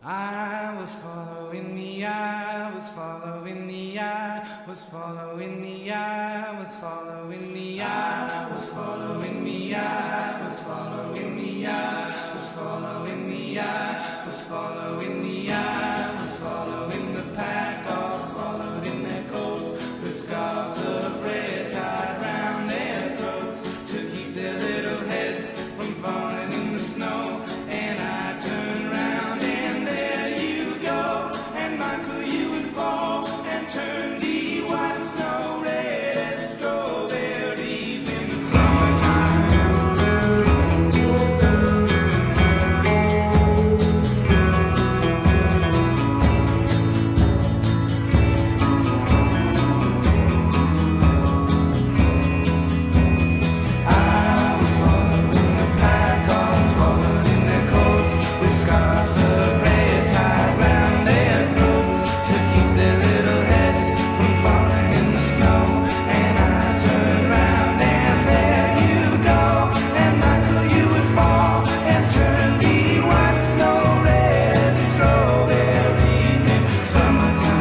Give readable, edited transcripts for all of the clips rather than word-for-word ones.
I was following the eye, was following the eye, was following the eye, was following the eye, was following the eye, was following the eye, was following the eye, was following the eye, was following the pack, all swallowed in their coats, with scarves of red tied round their throats to keep their little heads from falling in the snow. And I turned round and there you go, and Michael, you would fall and turn the white snow red as strawberries in the summertime. I was following the pack, all swallowed in their coats, with scarves of red tied round their throats to keep their little heads from falling in the snow. And I turned round and there you go, and Michael, you would fall and turn the white snow red as strawberries in summertime.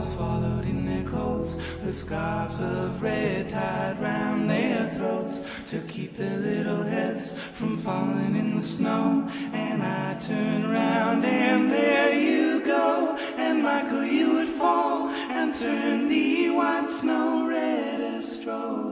Swallowed in their coats, with scarves of red tied round their throats to keep their little heads from falling in the snow. And I turned round and there you go, and Michael, you would fall and turn the white snow red as strawberries.